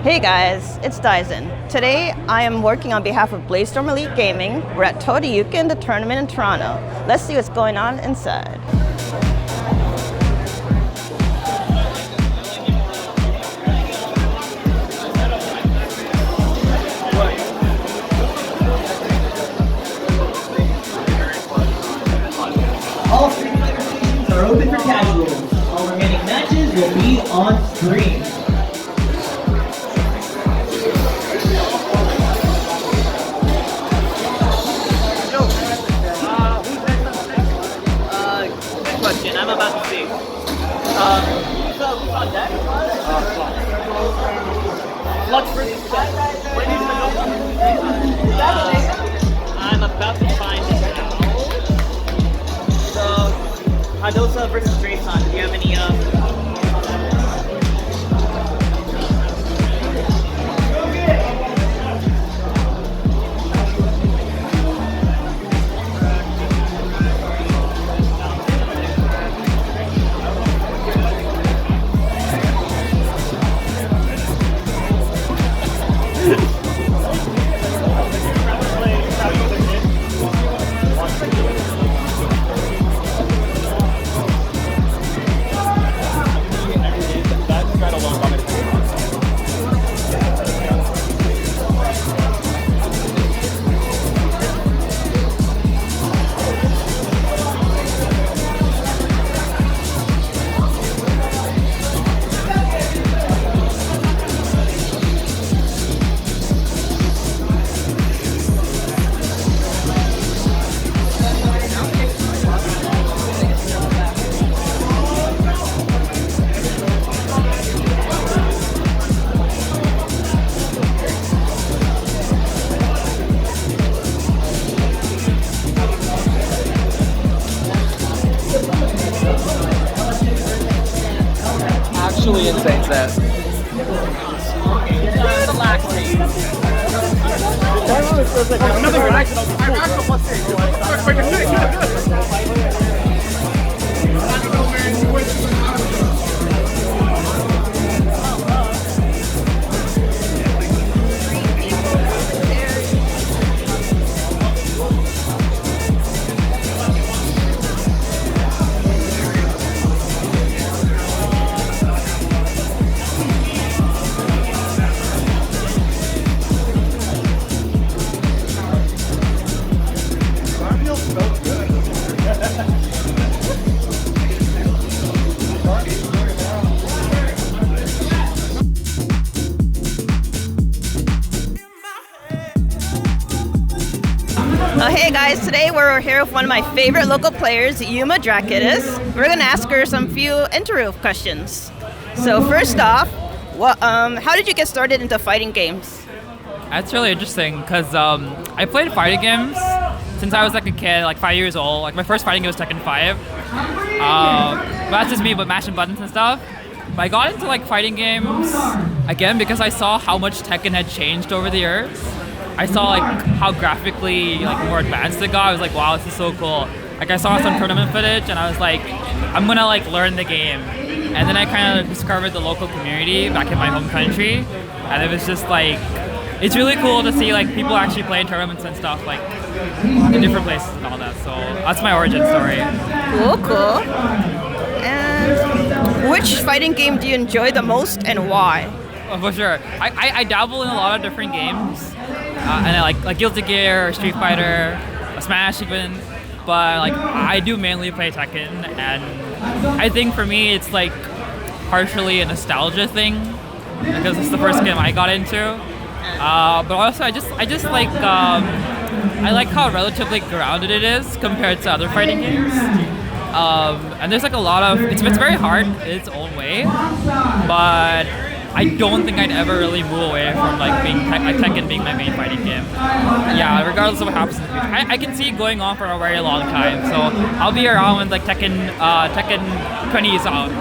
Hey guys, it's Dizen. Today I am working on behalf of Bladestorm Elite Gaming. We're at Toryuken, the tournament in Toronto. Let's see what's going on inside. All three-player stations are open for casuals. All remaining matches will be on stream. Good question. I'm about to see. Who's on deck? Flux versus Chess. When is the I'm about to find it now. So, Hadosa versus Drayson. Do you have any Actually insane set. Hey guys, today we're here with one of my favorite local players, Yuuma Drakidus. We're gonna ask her some few interview questions. So first off, how did you get started into fighting games? That's really interesting because I played fighting games since I was like a kid, like 5 years old. Like my first fighting game was Tekken 5. But that's just me, but mashing buttons and stuff. But I got into like fighting games again because I saw how much Tekken had changed over the years. I saw like how graphically like more advanced it got. I was like, wow, this is so cool. Like I saw some tournament footage and I was like, I'm gonna like learn the game. And then I kind of discovered the local community back in my home country, and it was just like, it's really cool to see like people actually play in tournaments and stuff like in different places and all that. So that's my origin story. Cool. And which fighting game do you enjoy the most and why? Oh, for sure. I dabble in a lot of different games. And I like Guilty Gear, or Street Fighter, Smash even, but like I do mainly play Tekken, and I think for me it's like partially a nostalgia thing because it's the first game I got into. But also I just like I like how relatively grounded it is compared to other fighting games. And there's like a lot of it's very hard in its own way, but I don't think I'd ever really move away from like being Tekken being my main fighting game. Yeah, regardless of what happens in the future. I can see it going on for a very long time. So I'll be around when like Tekken 20 is out,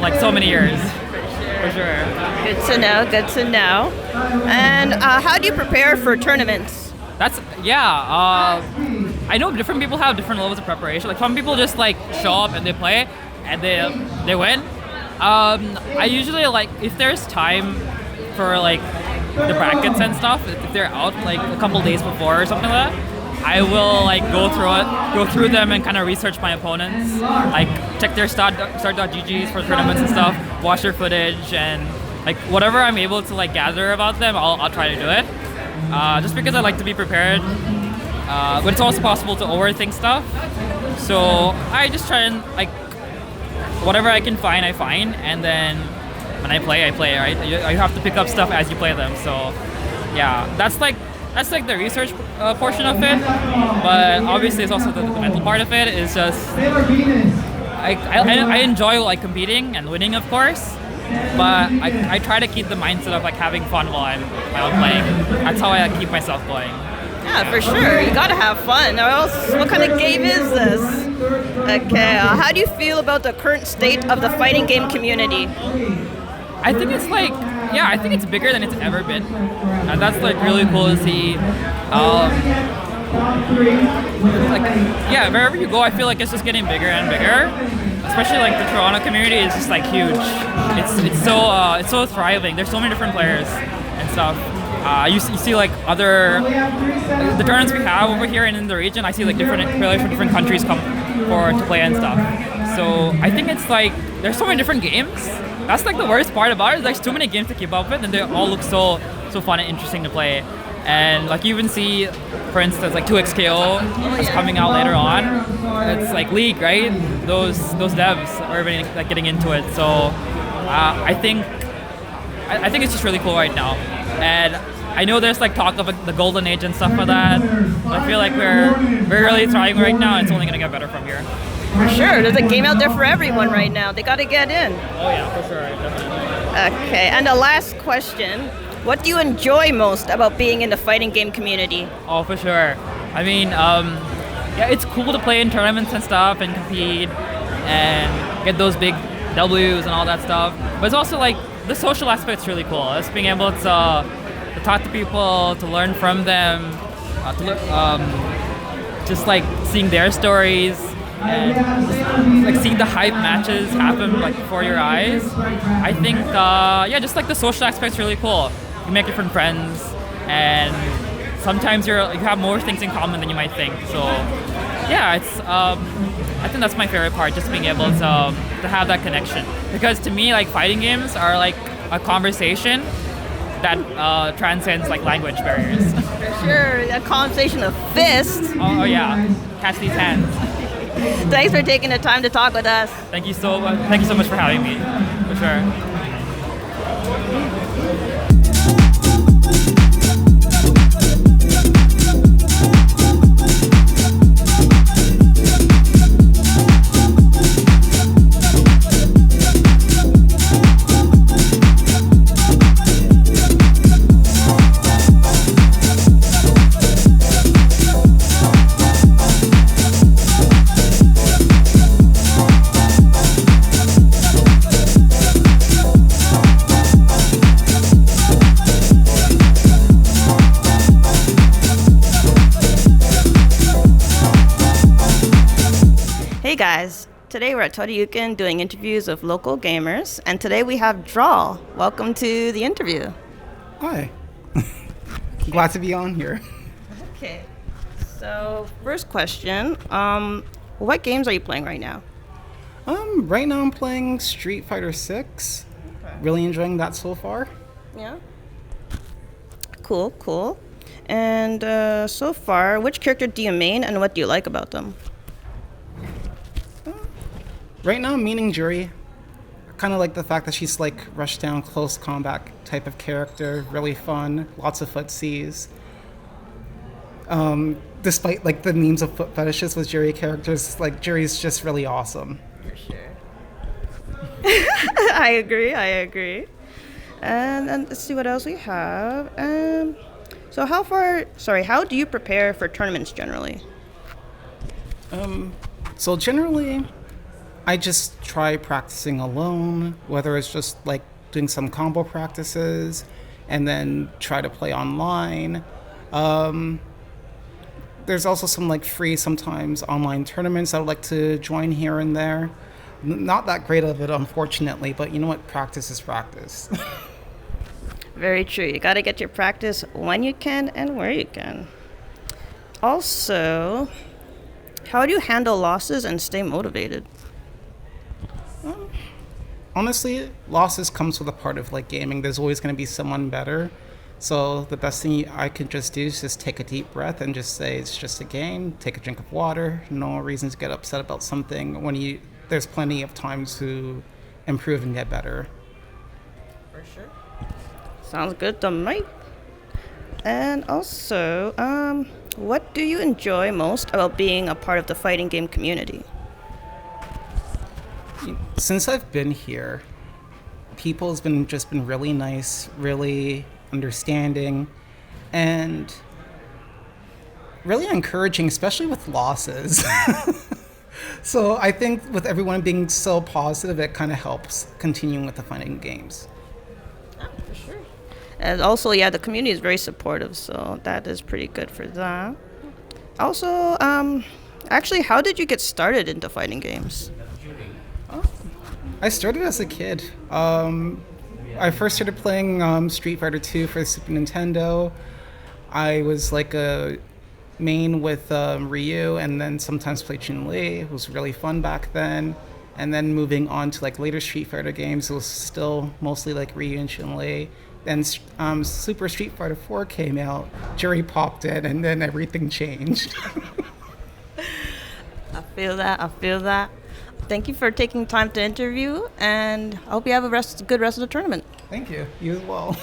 like so many years. For sure. Good to know. And how do you prepare for tournaments? I know different people have different levels of preparation. Like some people just like show up and they play and they win. I usually like if there's time for like the brackets and stuff, if they're out like a couple days before or something like that, I will like go through them and kind of research my opponents, like check their start.gg's for tournaments and stuff, watch their footage, and like whatever I'm able to like gather about them, I'll try to do it. Just because I like to be prepared, but it's also possible to overthink stuff. So I just try and like whatever I can find, I find, and then when I play, right? You have to pick up stuff as you play them. So yeah, that's like the research portion of it, but obviously it's also the mental part of it. Is just I enjoy like competing and winning, of course, but I try to keep the mindset of like having fun while I'm playing. That's how I like, keep myself going. Yeah, for sure. You gotta have fun, or else what kind of game is this? Okay, how do you feel about the current state of the fighting game community? I think it's like, yeah, I think it's bigger than it's ever been. And that's like really cool to see. Like, yeah, wherever you go, I feel like it's just getting bigger and bigger. Especially like the Toronto community is just like huge. It's so thriving. There's so many different players and stuff. You see like the tournaments we have over here and in the region. I see like different players from different countries come to play and stuff. So I think it's like there's so many different games. That's like the worst part about it. There's too many games to keep up with, and they all look so fun and interesting to play. And like you even see, for instance, like 2XKO is coming out later on. It's like League, right? Those devs are really like getting into it. So I think it's just really cool right now. And I know there's like talk of the golden age and stuff like that. But I feel like we're really thriving right now. And it's only gonna get better from here. For sure, there's a game out there for everyone right now. They gotta get in. Oh yeah, for sure, definitely. Okay, and the last question. What do you enjoy most about being in the fighting game community? Oh, for sure. I mean, yeah, it's cool to play in tournaments and stuff and compete and get those big W's and all that stuff. But it's also like the social aspect's really cool. It's being able to talk to people, to learn from them, just like seeing their stories and just, like seeing the hype matches happen like before your eyes. I think, yeah, just like the social aspect's really cool. You make different friends, and sometimes you have more things in common than you might think. So, yeah, it's I think that's my favorite part, just being able to have that connection. Because to me, like fighting games are like a conversation that transcends like language barriers. For sure, a conversation of fists. Oh yeah, catch these hands. Thanks for taking the time to talk with us. Thank you so much. Thank you so much for having me. For sure. Hey guys, today we're at Toryuken doing interviews of local gamers, and today we have Draw. Welcome to the interview. Hi. Glad to be on here. Okay, so first question, what games are you playing right now? Right now I'm playing Street Fighter 6. Okay. Really enjoying that so far. Yeah. Cool. And so far, which character do you main and what do you like about them? Right now I'm meaning Jury. Kind of like the fact that she's like rushed down close combat type of character, really fun, lots of footsies. Despite like the memes of foot fetishes with Jury characters, like Jury's just really awesome. For sure. I agree. And let's see what else we have. So how do you prepare for tournaments generally? So generally, I just try practicing alone, whether it's just like doing some combo practices and then try to play online. There's also some like free sometimes online tournaments I would like to join here and there. Not that great of it, unfortunately, but you know what? Practice is practice. Very true. You got to get your practice when you can and where you can. Also, how do you handle losses and stay motivated? Honestly, losses comes with a part of like gaming. There's always going to be someone better. So the best thing I can just do is just take a deep breath and just say it's just a game. Take a drink of water. No reason to get upset about something when there's plenty of time to improve and get better. For sure. Sounds good to me. And also, what do you enjoy most about being a part of the fighting game community? Since I've been here, people has been really nice, really understanding, and really encouraging, especially with losses. So I think with everyone being so positive, it kind of helps continuing with the fighting games. For sure. And also, yeah, the community is very supportive, so that is pretty good for that. Also, actually, how did you get started into fighting games? I started as a kid. I first started playing Street Fighter 2 for the Super Nintendo. I was like a main with Ryu, and then sometimes played Chun-Li. It was really fun back then. And then moving on to like later Street Fighter games, it was still mostly like Ryu and Chun-Li. Then Super Street Fighter 4 came out, Jerry popped in, and then everything changed. I feel that. Thank you for taking time to interview, and I hope you have a good rest of the tournament. Thank you. You as well.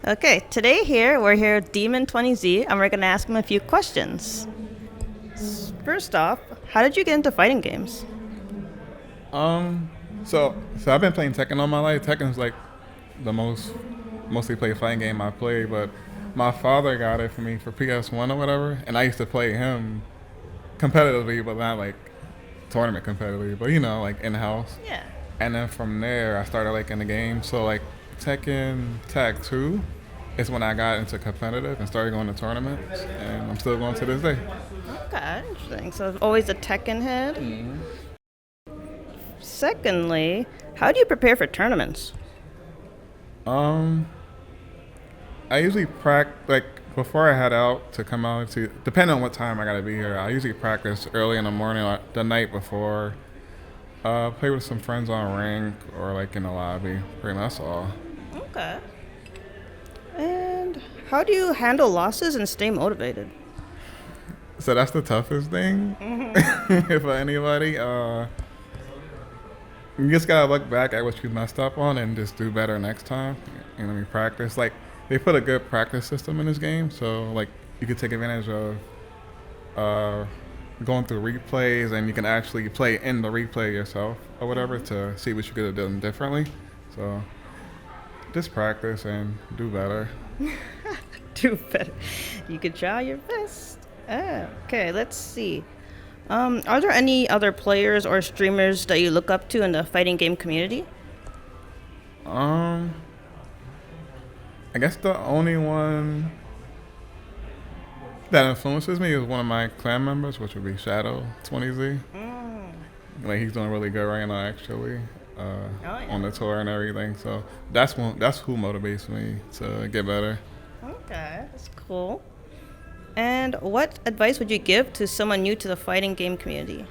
Okay, today we're here with Demon20z, and we're going to ask him a few questions. First off, how did you get into fighting games? So I've been playing Tekken all my life. Tekken's like the mostly played fighting game I play, but my father got it for me for PS1 or whatever, and I used to play him competitively, but not like tournament competitively, but like in-house. Yeah. And then from there, I started like in the game. So like Tekken Tag 2 is when I got into competitive and started going to tournaments, and I'm still going to this day. Okay, interesting. So always a Tekken head. Mm-hmm. Secondly, how do you prepare for tournaments? I usually practice, like before I head out to come out to, depending on what time I gotta be here, I usually practice early in the morning or the night before. Play with some friends on rank or like in the lobby. Pretty much that's all. Okay. And how do you handle losses and stay motivated? So that's the toughest thing for anybody. You just gotta look back at what you messed up on and just do better next time. Practice. Like they put a good practice system in this game, so like you could take advantage of going through replays, and you can actually play in the replay yourself or whatever to see what you could have done differently. So just practice and do better. Do better. You could try your best. Okay, let's see. Are there any other players or streamers that you look up to in the fighting game community? I guess the only one that influences me is one of my clan members, which would be Chidow20z. Like he's doing really good right now, actually, on the tour and everything. So that's who motivates me to get better. Okay, that's cool. And what advice would you give to someone new to the fighting game community?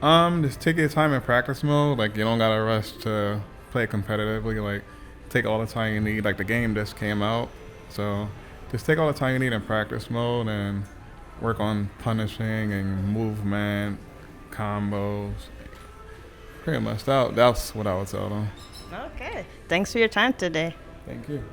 Just take your time in practice mode. Like you don't gotta rush to play competitively. Like take all the time you need. Like the game just came out, so just take all the time you need in practice mode and work on punishing and movement, combos. Pretty much that's what I would tell them. Okay, thanks for your time today. Thank you.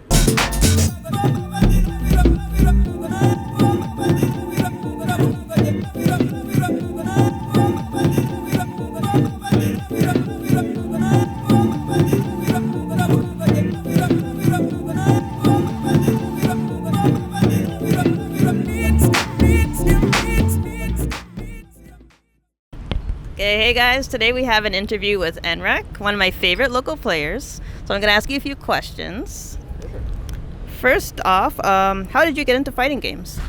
Okay, hey guys, today we have an interview with NReck, one of my favorite local players. So I'm going to ask you a few questions. First off, how did you get into fighting games?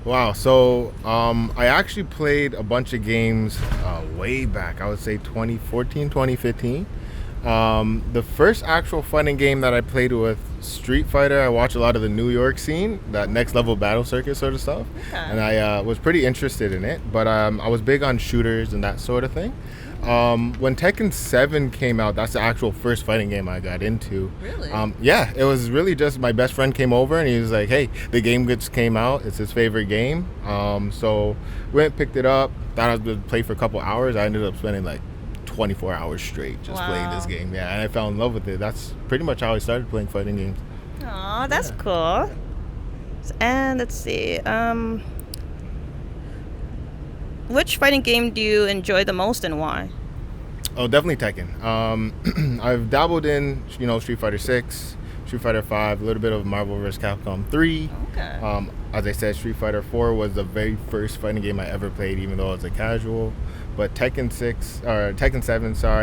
Wow, so I actually played a bunch of games way back, I would say 2014, 2015. The first actual fighting game that I played with Street Fighter, I watched a lot of the New York scene, that next level battle circuit sort of stuff. Okay. And I was pretty interested in it, but I was big on shooters and that sort of thing. When Tekken 7 came out, that's the actual first fighting game I got into. Really? Yeah, it was really just my best friend came over and he was like, hey, the game just came out. It's his favorite game. So went, picked it up, thought I was going to play for a couple hours. I ended up spending like 24 hours straight just playing this game. Yeah, and I fell in love with it. That's pretty much how I started playing fighting games. Aw, that's cool. And let's see, which fighting game do you enjoy the most and why? Oh, definitely Tekken. I've dabbled in, Street Fighter 6, Street Fighter 5, a little bit of Marvel vs. Capcom 3. Okay. As I said, Street Fighter 4 was the very first fighting game I ever played, even though I was a casual. But Tekken 7,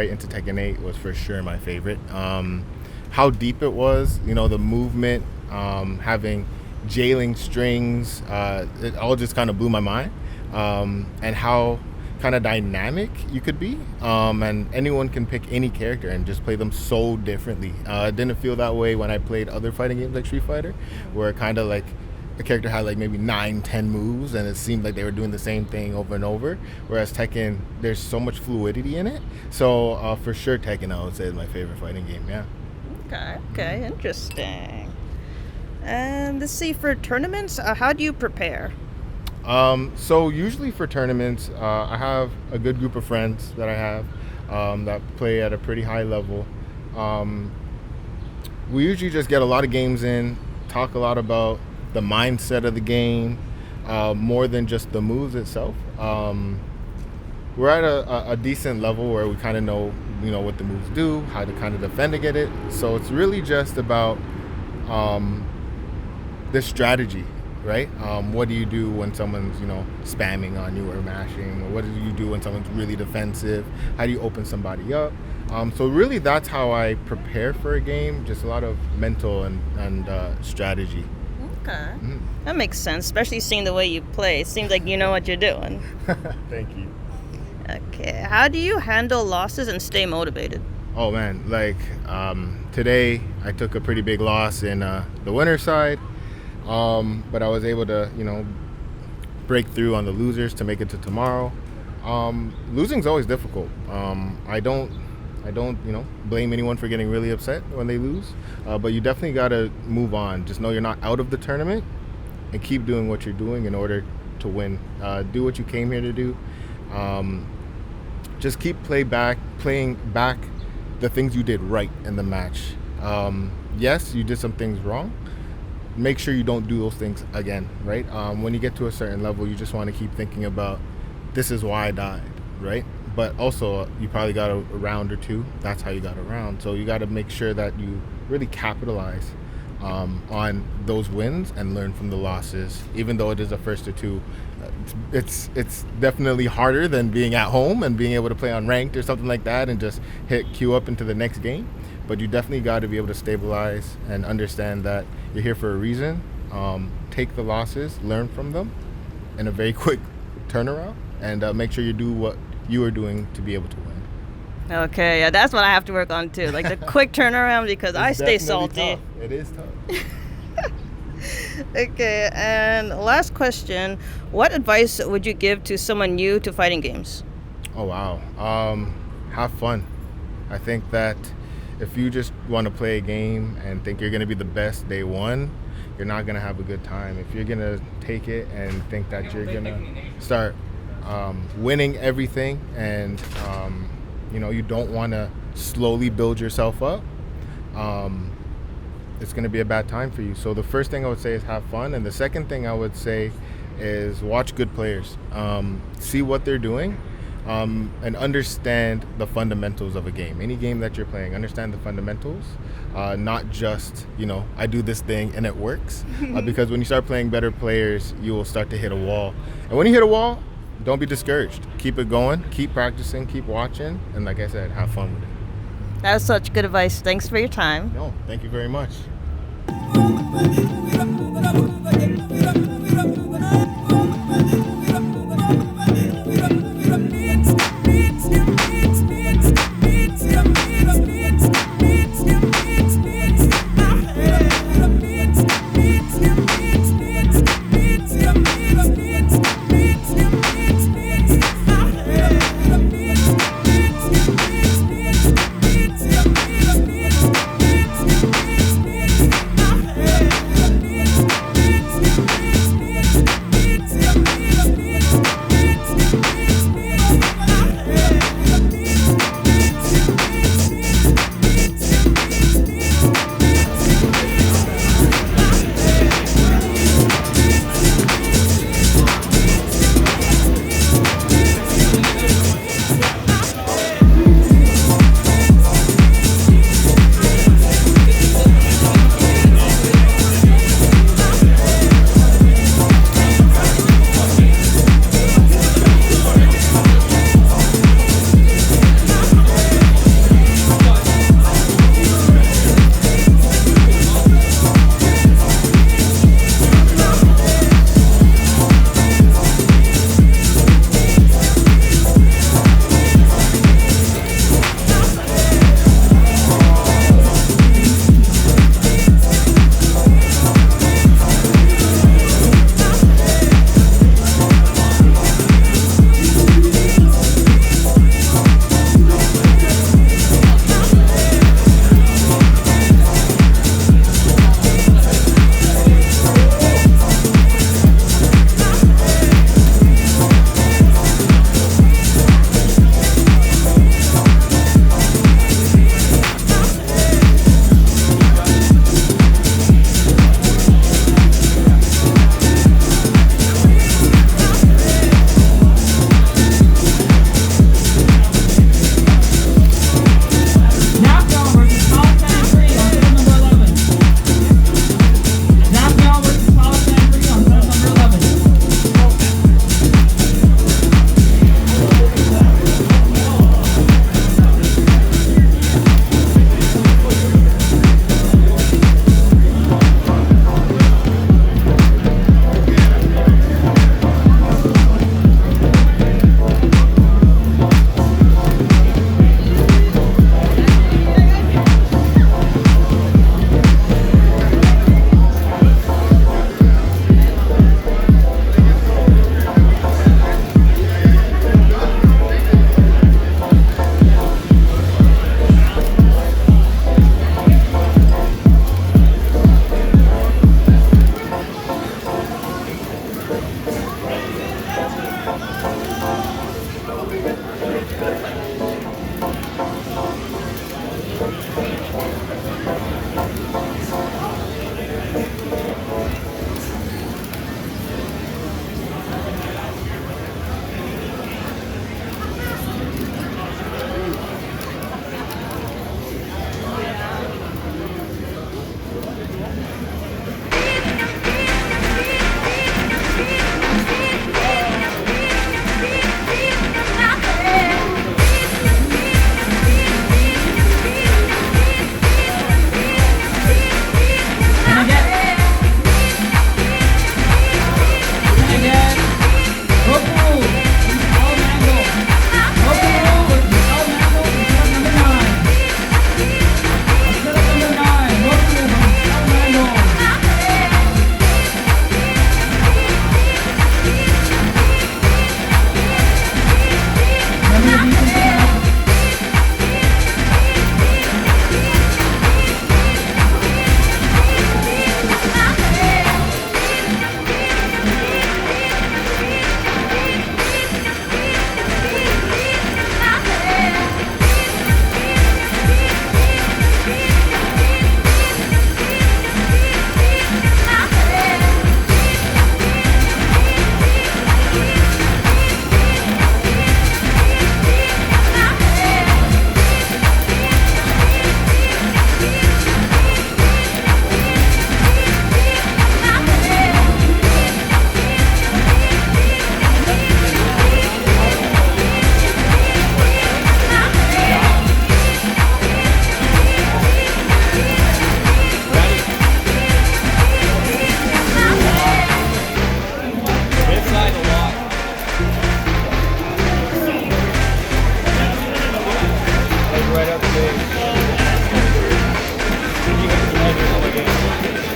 into Tekken 8 was for sure my favorite. How deep it was, the movement, having jailing strings, it all just kind of blew my mind. And how kind of dynamic you could be, and anyone can pick any character and just play them so differently. It didn't feel that way when I played other fighting games like Street Fighter, where kind of like a character had like maybe 9-10 moves and it seemed like they were doing the same thing over and over, whereas Tekken, there's so much fluidity in it. So for sure Tekken, I would say, is my favorite fighting game. Yeah. Okay, interesting. And let's see, for tournaments, how do you prepare? So usually for tournaments, I have a good group of friends that I have that play at a pretty high level. We usually just get a lot of games in, talk a lot about the mindset of the game, more than just the moves itself. We're at a decent level where we kind of know, what the moves do, how to kind of defend against it. So it's really just about the strategy. Right? What do you do when someone's, spamming on you or mashing? Or what do you do when someone's really defensive? How do you open somebody up? So really that's how I prepare for a game, just a lot of mental and strategy. Okay. Mm-hmm. That makes sense, especially seeing the way you play. It seems like you know what you're doing. Thank you. Okay. How do you handle losses and stay motivated? Oh man, today I took a pretty big loss in the winner side. But I was able to, break through on the losers to make it to tomorrow. Losing's always difficult. I don't, blame anyone for getting really upset when they lose. But you definitely got to move on. Just know you're not out of the tournament and keep doing what you're doing in order to win. Do what you came here to do. Just keep playing back the things you did right in the match. Yes, you did some things wrong. Make sure you don't do those things again, right? When you get to a certain level, you just want to keep thinking about, this is why I died, right? But also, you probably got a round or two. That's how you got around. So you got to make sure that you really capitalize on those wins and learn from the losses. Even though it is a first or two, it's definitely harder than being at home and being able to play on ranked or something like that and just hit queue up into the next game. But you definitely got to be able to stabilize and understand that you're here for a reason. Take the losses, learn from them in a very quick turnaround, and make sure you do what you are doing to be able to win. Okay, yeah, that's what I have to work on too. Like the quick turnaround, because I stay salty. Tough. It is tough. Okay, and last question. What advice would you give to someone new to fighting games? Oh, wow. Have fun. I think that if you just want to play a game and think you're going to be the best day one, you're not going to have a good time. If you're going to take it and think that you're going to start winning everything and, you don't want to slowly build yourself up, it's going to be a bad time for you. So the first thing I would say is have fun. And the second thing I would say is watch good players. See what they're doing. And understand the fundamentals of a game. Any game that you're playing, understand the fundamentals, not just, I do this thing and it works. Because when you start playing better players, you will start to hit a wall. And when you hit a wall, don't be discouraged. Keep it going. Keep practicing. Keep watching. And like I said, have fun with it. That was such good advice. Thanks for your time. No, thank you very much.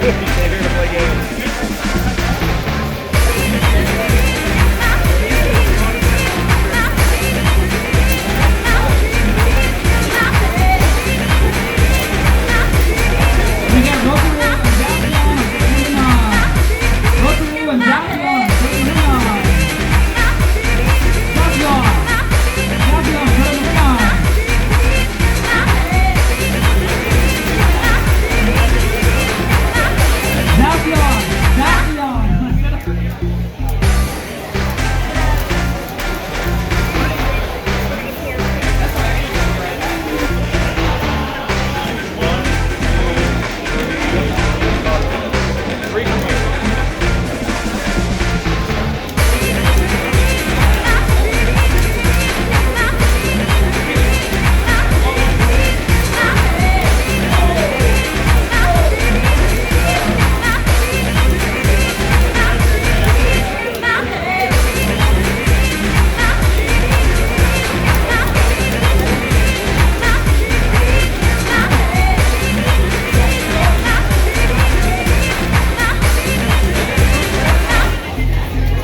Stay here to play games. We got Rotoroo and Davion moving on. Rotoroo and Davion moving on. Davion moving on. Davion.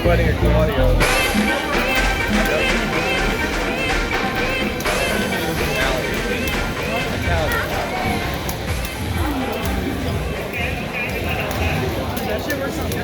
Sweating at Claudio. That shit works on